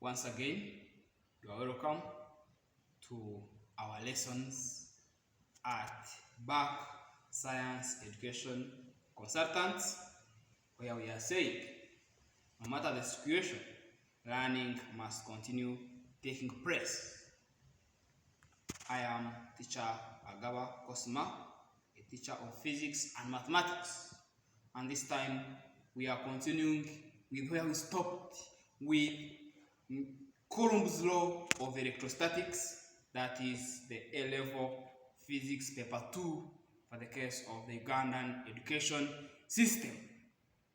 Once again, you are welcome to our lessons at Back Science Education Consultants, where we are saying, no matter the situation, learning must continue taking place. I am teacher Agaba Kosma, a teacher of physics and mathematics, and this time we are continuing with where we stopped with Coulomb's law of electrostatics, that is the A-level physics paper 2 for the case of the Ugandan education system.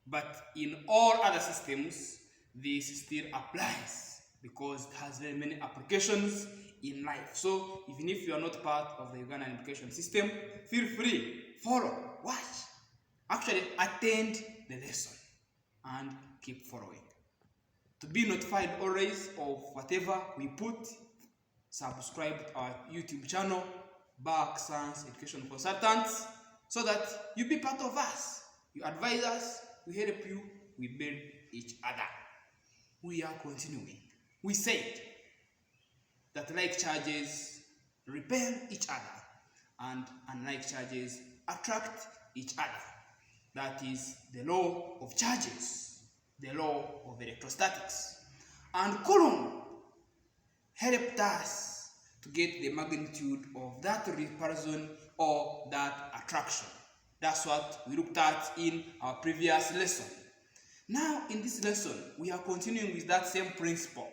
But in all other systems, this still applies because it has very many applications in life. So even if you are not part of the Ugandan education system, feel free, follow, watch, actually attend the lesson and keep following. To be notified always of whatever we put, subscribe to our YouTube channel, Back Science Education Consultants, so that you be part of us. You advise us, we help you, we build each other. We are continuing. We said that like charges repel each other and unlike charges attract each other. That is the law of charges, the law of electrostatics. And Coloumb helped us to get the magnitude of that repulsion or that attraction. That's what we looked at in our previous lesson. Now in this lesson, we are continuing with that same principle.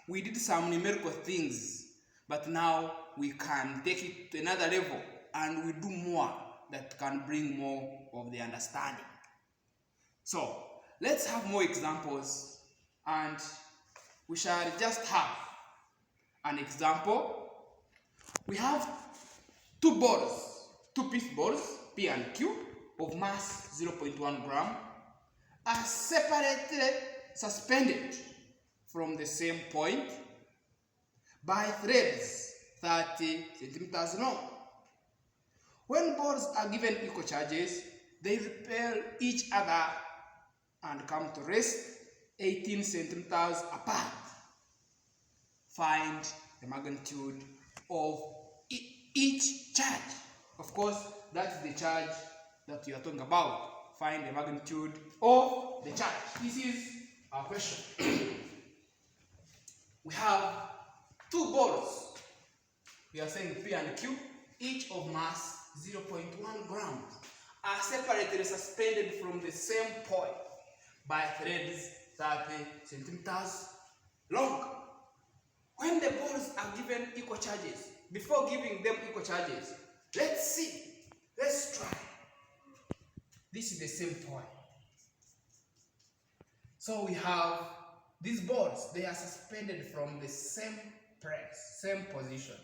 We did some numerical things, but now we can take it to another level and we do more that can bring more of the understanding. So let's have more examples, and we shall just have an example. We have two piece balls, P and Q, of mass 0.1 gram, are separately suspended from the same point by threads 30 centimeters long. When balls are given equal charges, they repel each other and come to rest 18 centimeters apart. Find the magnitude of each charge. Of course, that's the charge that you are talking about. Find the magnitude of the charge. This is our question. We have two balls. We are saying P and Q, each of mass 0.1 grams, are separately suspended from the same point by threads 30 centimeters long. When the balls are given equal charges, before giving them equal charges, let's try. This is the same point. So we have these balls, they are suspended from the same press, same position.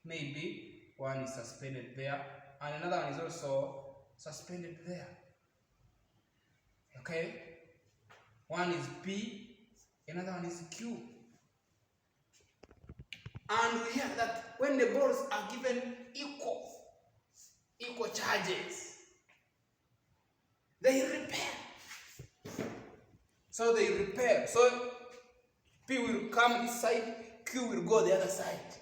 Maybe one is suspended there and another one is also suspended there. Okay? One is P, another one is Q. And we hear that when the balls are given equal charges, they repel. So they repel. So P will come this side, Q will go the other side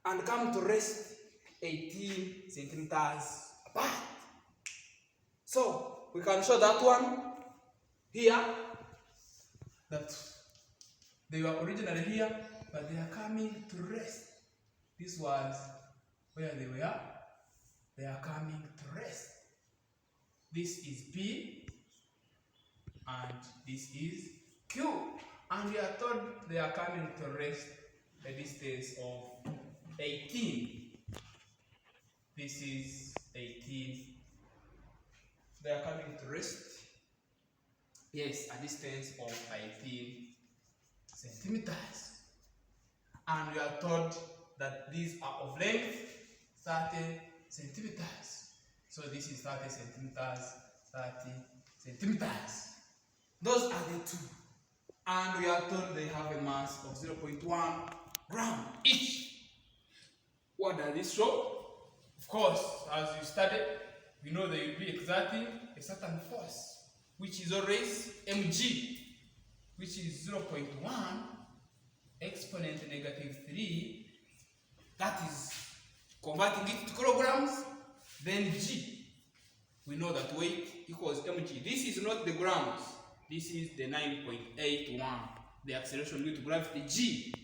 and come to rest 18 centimeters apart. So we can show that one here, that they were originally here, but they are coming to rest. This was where they were. They are coming to rest. This is P and this is Q. And we are told they are coming to rest a distance of 18. This is 18. They are coming to rest. Yes, a distance of 18 centimeters. And we are told that these are of length 30 centimeters. So this is 30 centimeters, 30 centimeters. Those are the two. And we are told they have a mass of 0.1 gram each. What does this show? Of course, as you studied, we know they will be exerting a certain force, which is always mg, which is 0.1 exponent negative 3, that is converting it to kilograms, then G, we know that weight equals mg. This is not the grams, this is the 9.81, the acceleration due to gravity, G.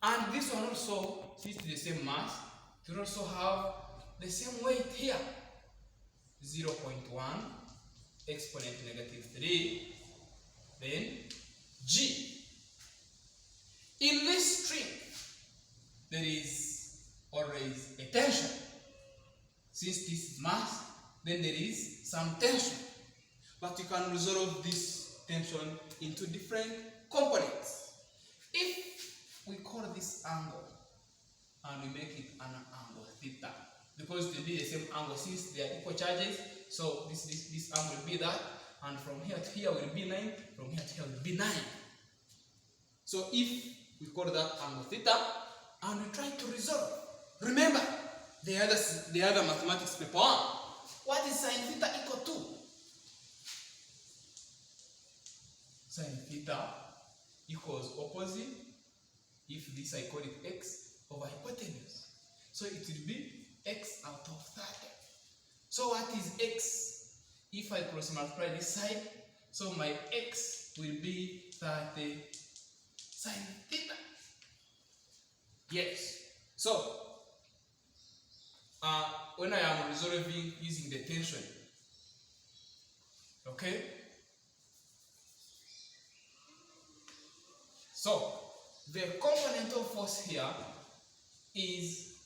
And this one also, since it's the same mass, it will also have the same weight here, 0.1 exponent negative 3, then G. In this string, there is always a tension. Since this is mass, then there is some tension. But you can resolve this tension into different components. If we call this angle and we make it an angle theta, because it will be the same angle since they are equal charges, so this angle will be that, and from here to here will be 9, from here to here will be 9. So if we call that angle theta and we try to resolve, remember the other mathematics paper 1, what is sine theta equal to? Sine theta equals opposite, if this I call it x, over hypotenuse. So it will be x out of 30. So what is x? If I cross multiply this side, so my x will be 30 sine theta. Yes. So when I am resolving using the tension, okay? So the component of force here is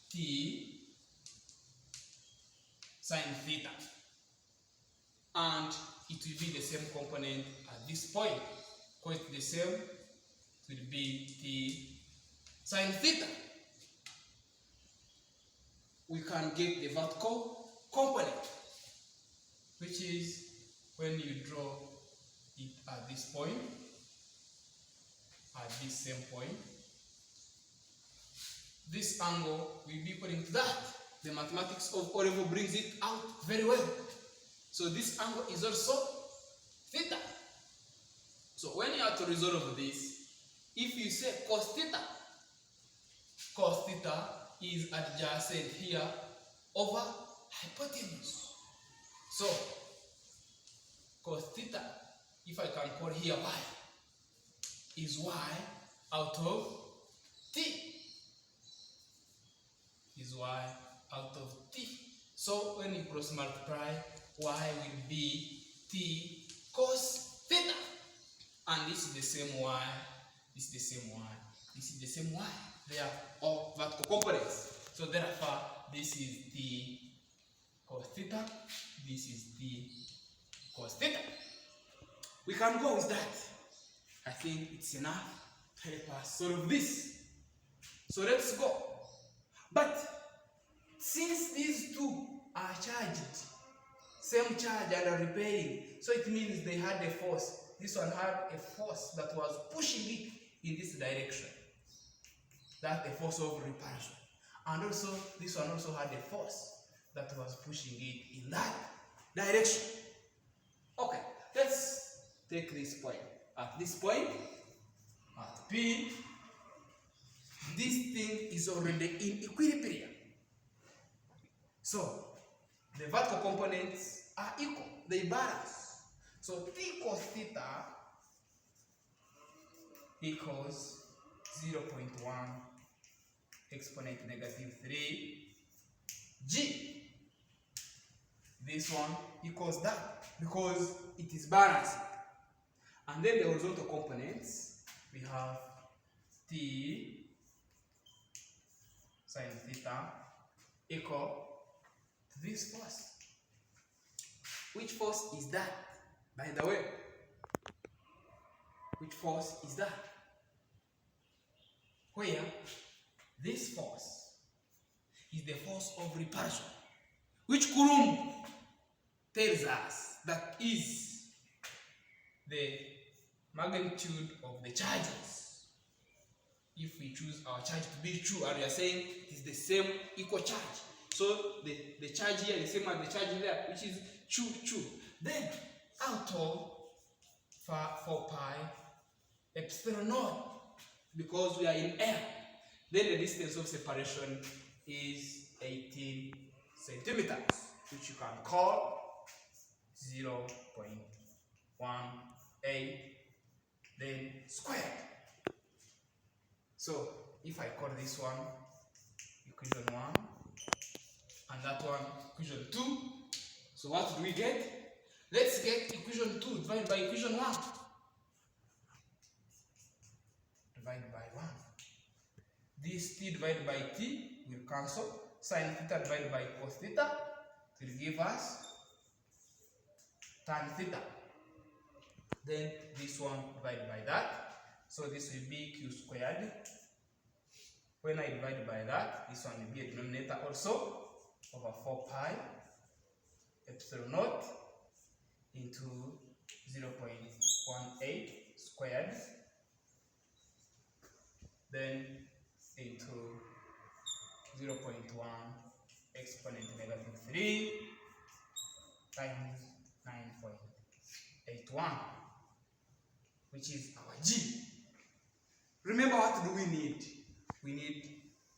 T sine theta, and it will be the same component at this point. Because it's the same, it will be T sine theta. We can get the vertical component, which is when you draw it at this point, at this same point, this angle will be equal to that. The mathematics of O level brings it out very well. So this angle is also theta. So when you have to resolve this, if you say cos theta is adjacent here over hypotenuse. So cos theta, if I can call here y, is y out of t. Is y out of t. So when you cross multiply, y will be t cos theta. And this is the same y, this is the same y, this is the same y. They are all vertical components. So therefore, this is t cos theta, this is t cos theta. We can go with that. I think it's enough to help us solve this. So let's go. But since these two are charged, same charge and are repelling, so it means they had a force. This one had a force that was pushing it in this direction. That's the force of repulsion. And also, this one also had a force that was pushing it in that direction. Okay, let's take this point. At this point, at P, this thing is already in equilibrium. So, the vertical components are equal, they balance. So, T cos theta equals 0.1 exponent negative 3 G. This one equals that because it is balanced. And then the horizontal components, we have T sine theta equal to this force. Which force is that? By the way, which force is that? Where this force is the force of repulsion, which Coloumb tells us that is the magnitude of the charges. If we choose our charge to be true, and we are saying it is the same equal charge. So the charge here is the same as the charge there, which is true. Then out of 4 pi epsilon naught, because we are in air. Then the distance of separation is 18 centimeters, which you can call 0.18 then squared. So if I call this one equation 1 and that one equation 2, so what do we get? Let's get equation 2 divided by equation 1. Divided by 1. This t divided by t will cancel. Sin theta divided by cos theta will give us tan theta. Then this one divided by that. So this will be q squared. When I divide by that, this one will be a denominator also, over 4 pi epsilon naught into 0.18 squared, then into 0.1 exponent negative 3 times 9.81, which is our g. Remember, what do we need? We need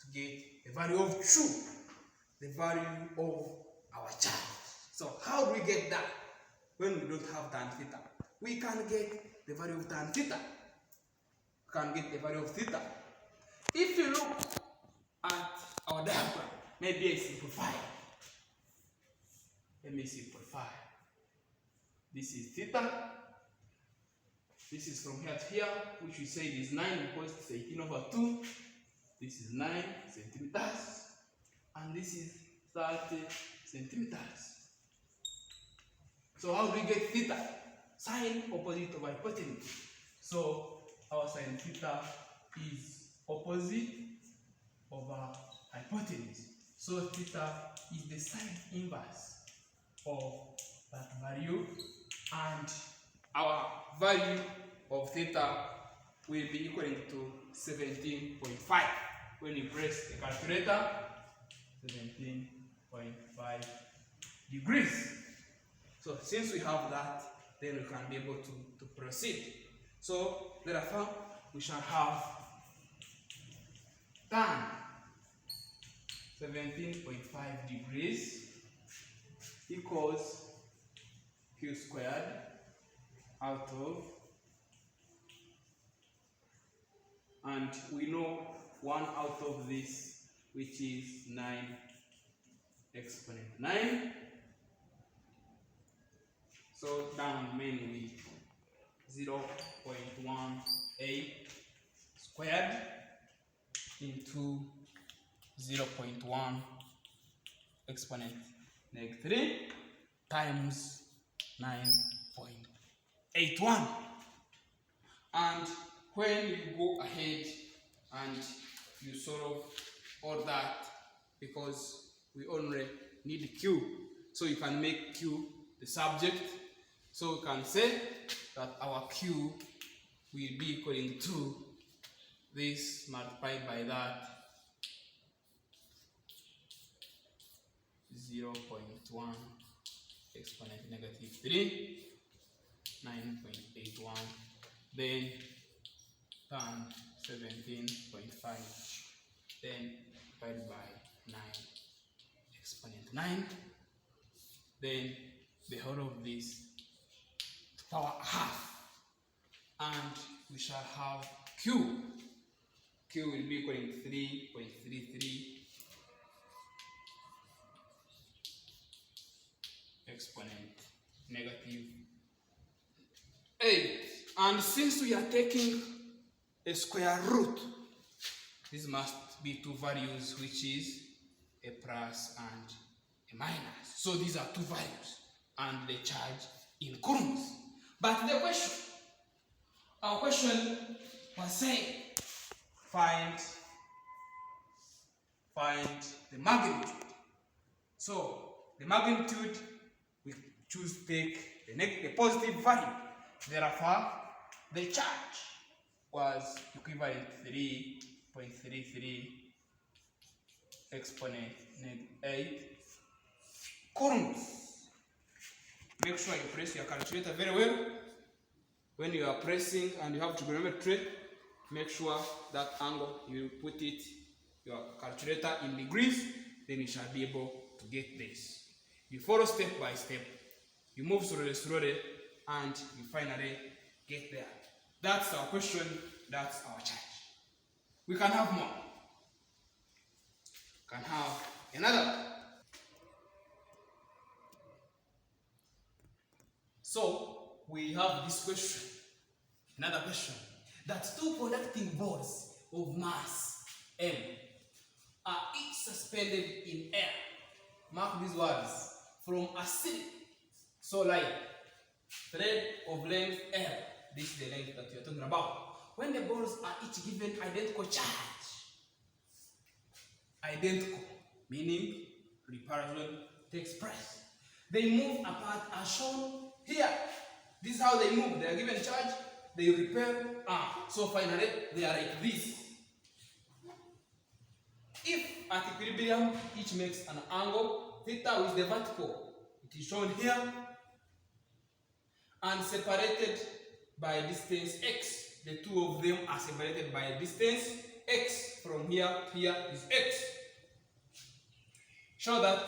to get the value of q, the value of our charge. So how do we get that when we don't have tan theta? We can get the value of tan theta. We can get the value of theta. If you look at our diagram, maybe I simplify. Let me simplify. This is theta. This is from here to here, which we say is 9 because it's 18 over 2. This is 9 centimeters. And this is 30 centimeters. So how do we get theta? Sine opposite of hypotenuse. So our sine theta is opposite over hypotenuse. So theta is the sine inverse of that value, and our value of theta will be equal to 17.5. When you press the calculator, 17.5 degrees. So since we have that, then we can be able to proceed. So therefore, we shall have tan 17.5 degrees equals q squared out of, and we know 1 out of this, which is 9 exponent 9. So down mainly 0.18 squared into 0.1 exponent negative 3 times 9.81. And when you go ahead and you solve all that, because we only need q, so you can make q the subject. So we can say that our q will be equal to this multiplied by that 0.1 exponent negative 3, 9.81, then tan 17.5, then divided by 9 exponent 9, then the whole of this to power half, and we shall have q. Q will be equal to 3.33 exponent negative 8. And since we are taking a square root, this must be two values, which is a plus and a minus. So these are two values, and they charge in coulombs. But the question, our question was saying, find the magnitude. So the magnitude, we choose to take the positive value. Therefore, the charge was equivalent to 3.33 exponent negative 8 coulombs. Make sure you press your calculator very well. when you are pressing and you have trigonometry, make sure that angle you put it your calculator in degrees, then you shall be able to get this. You follow step by step, you move slowly, and you finally get there. That's our question, that's our charge. We can have more. Can have another. So we have this question, another question, that two conducting balls of mass m are each suspended in air. Mark these words. From a silk, so like thread of length L, this is the length that you're talking about. When the balls are each given identical charge, identical, meaning repulsion takes place, they move apart as shown here. This is how they move. They are given charge, they repel, so finally they are like this. If at equilibrium each makes an angle theta with the vertical, it is shown here, and separated by a distance x. The two of them are separated by a distance x. From here to here is x. Show that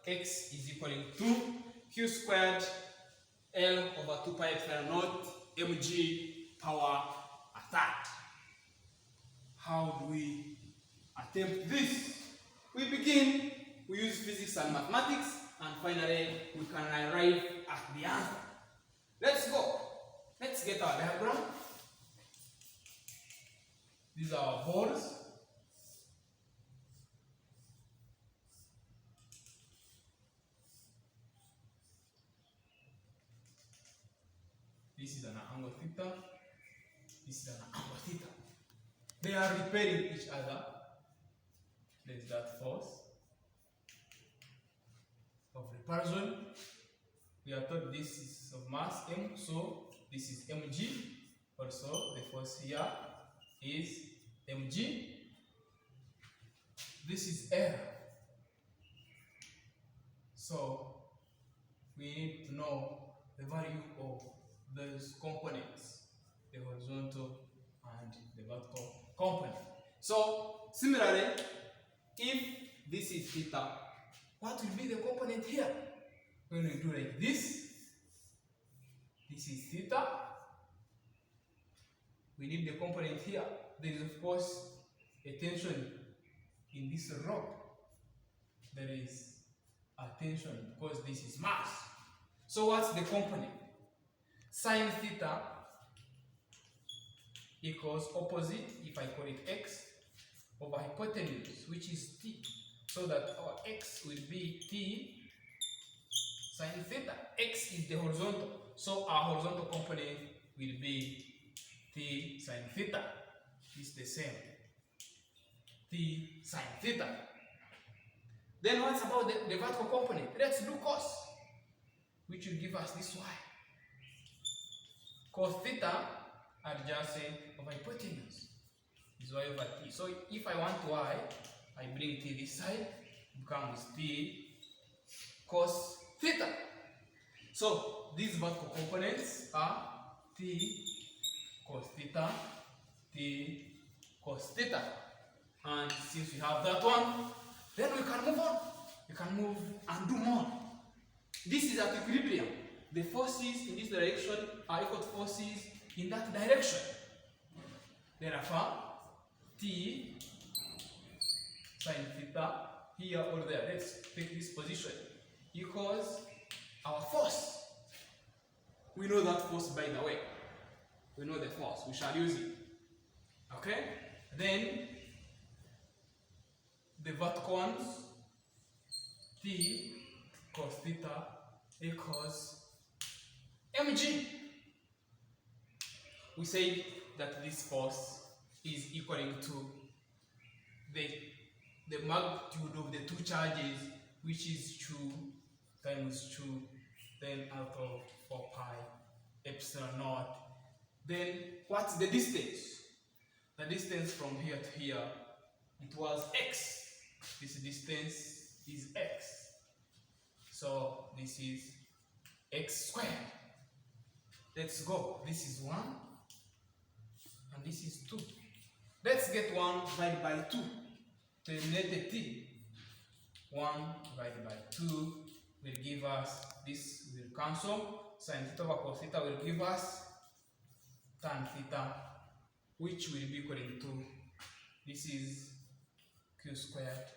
x is equaling to q squared L over 2 pi epsilon naught mg power a third. How do we attempt this? We begin, we use physics and mathematics, and finally we can arrive at the answer. Let's go. Let's get our diagram. These are our balls. This is an angle theta. This is an angle theta. They are repelling each other. There is that force of repulsion. We are told this is of mass m, so this is mg. Also, the force here is mg. This is air. So we need to know the value of those components, the horizontal and the vertical component. So similarly, if this is theta, what will be the component here? When we do like this is theta. We need the component here. There is of course a tension in this rod. There is a tension because this is mass. So what's the component? Sine theta equals opposite, if I call it x, over hypotenuse, which is t. So that our x will be t sine theta. X is the horizontal, so our horizontal component will be t sine theta. It's the same, t sine theta. Then what's about the vertical component? Let's do cos, which will give us this y. Cos theta adjacent of hypotenuse is y over t. So if I want y, I bring t this side, becomes t cos theta. So these vertical components are t cos theta, t cos theta. And since we have that one, then we can move on. We can move and do more. This is at equilibrium. The forces in this direction are equal to forces in that direction. Therefore, t sine theta here or there, let's take this position, equals our force. We know that force, by the way. We know the force. We shall use it. Okay? Then the vertical ones, t cos theta equals mg. We say that this force is equaling to the magnitude of the two charges, which is 2 times 2, then out of 4 pi epsilon naught. Then what's the distance? The distance from here to here, it was x. This distance is x. So this is x squared. Let's go. This is 1 and this is 2. Let's get 1 divided by 2 to eliminate the t. 1 divided by 2 will give us, this will cancel. Sin theta over cos theta will give us tan theta, which will be equal to, this is q squared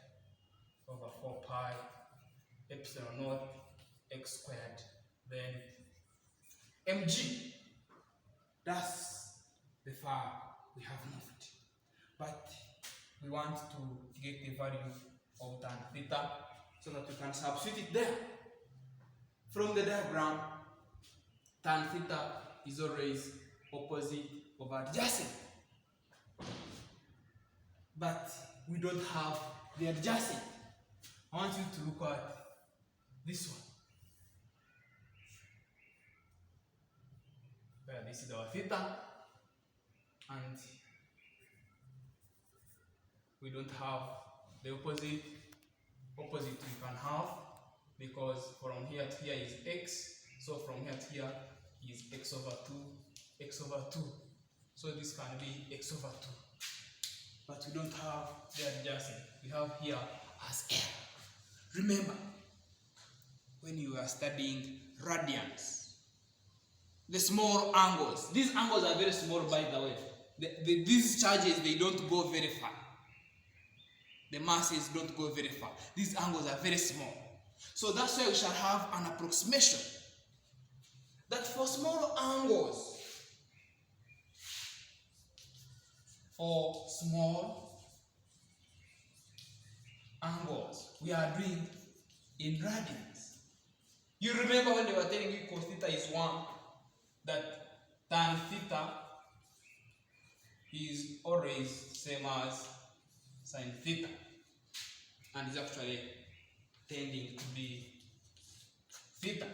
over 4 pi epsilon naught x squared, then mg. That's the far we have moved. But we want to get the value of tan theta so that we can substitute it there. From the diagram, tan theta is always opposite of adjacent. But we don't have the adjacent. I want you to look at this one. Well, this is our theta, and we don't have the opposite. Opposite we can have, because from here to here is x, so from here to here is x over 2. So this can be x over 2. But we don't have the adjacent. We have here as L. Remember, when you are studying radians, the small angles, these angles are very small, by the way. These charges, they don't go very far. The masses don't go very far. These angles are very small. So that's why we shall have an approximation that for small angles, we are doing in radians. You remember when they were telling you cos theta is 1, that tan theta is always same as sin theta, and is actually tending to be theta.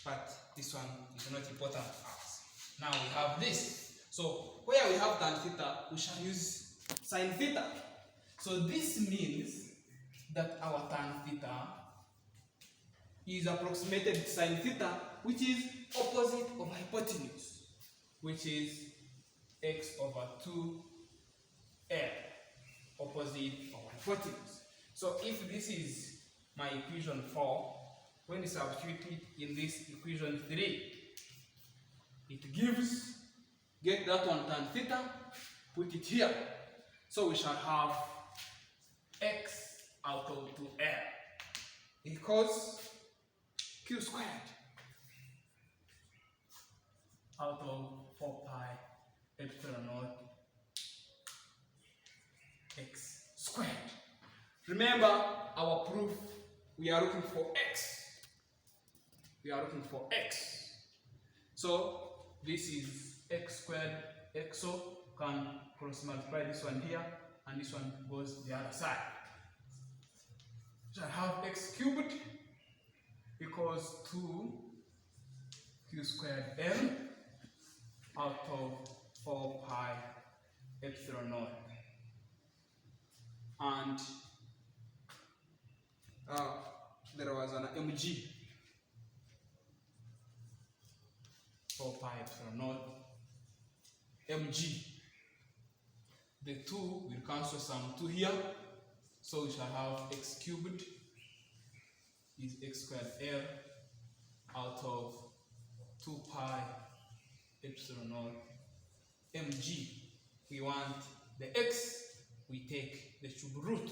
But this one is not important for us. Now we have this. So where we have tan theta, we shall use sin theta. So this means that our tan theta is approximated to sin theta, which is opposite of hypotenuse, which is x over 2L, opposite of hypotenuse. So if this is my equation 4, when you substitute it in this equation 3, it gives, get that one tan theta, put it here. So we shall have x out of 2L equals q squared out of 4 pi epsilon naught x squared. Remember our proof, we are looking for x. So this is x squared, xo can cross multiply this one here, and this one goes the other side. So I have x cubed equals 2q squared m out of 4 pi epsilon naught. And there was an mg, 4 pi epsilon naught mg. The 2 will cancel some 2 here, so we shall have x cubed is x squared L out of 2 pi epsilon naught mg. We want the x, we take the cube root,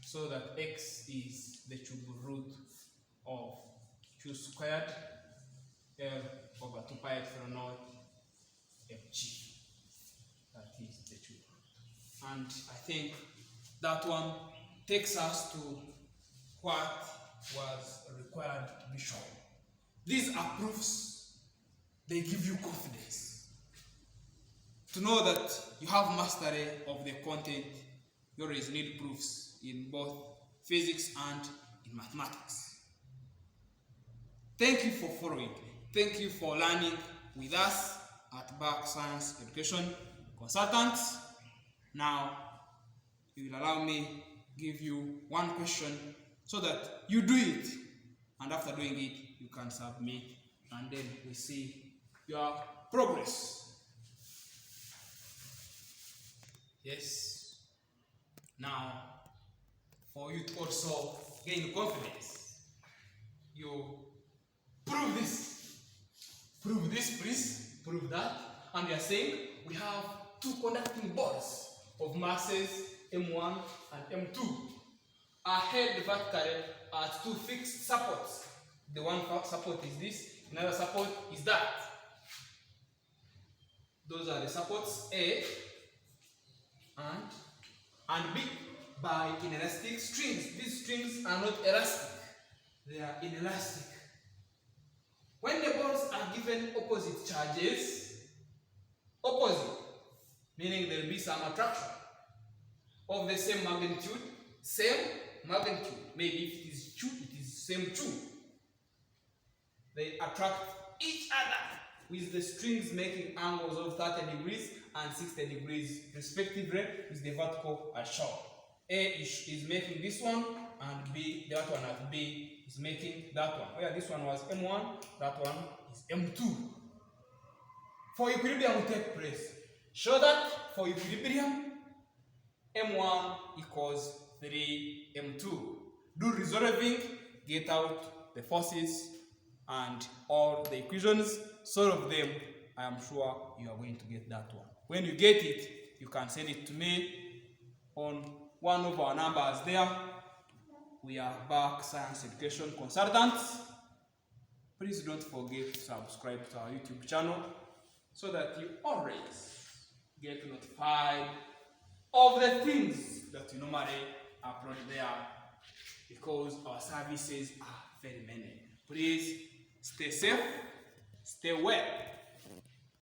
so that x is the cube root of q squared L over 2 pi epsilon naught mg. That is the cube root. And I think that one takes us to what was required to be shown. These are proofs. They give you confidence to know that you have mastery of the content. You always need proofs in both physics and in mathematics. Thank you for following. Thank you for learning with us at Back Science Education Consultants. Now, you will allow me give you one question so that you do it, and after doing it, you can submit, and then we see your progress. Yes. Now, for you to also gain confidence, you prove this, please, prove that. And we are saying we have two conducting balls of masses M1 and M2 are held vertically at two fixed supports. The one support is this, another support is that. Those are the supports A and B by inelastic strings. These strings are not elastic, they are inelastic. When the balls are given opposite charges, opposite, meaning there will be some attraction of the same magnitude, maybe if it is 2, it is same 2. They attract each other with the strings making angles of 30 degrees and 60 degrees respectively with the vertical as shown. A is making this one and B, the other one at B is making that one. Where this one was M1, that one is M2. For equilibrium to take place, show that for equilibrium, M1 equals 3M2. Do resolving, get out the forces and all the equations, solve them. I am sure you are going to get that one. When you get it, you can send it to me on one of our numbers there. We are back Science Education Consultants. Please don't forget to subscribe to our YouTube channel so that you always get notified of the things that you normally upload there, because our services are very many. Please stay safe, stay well.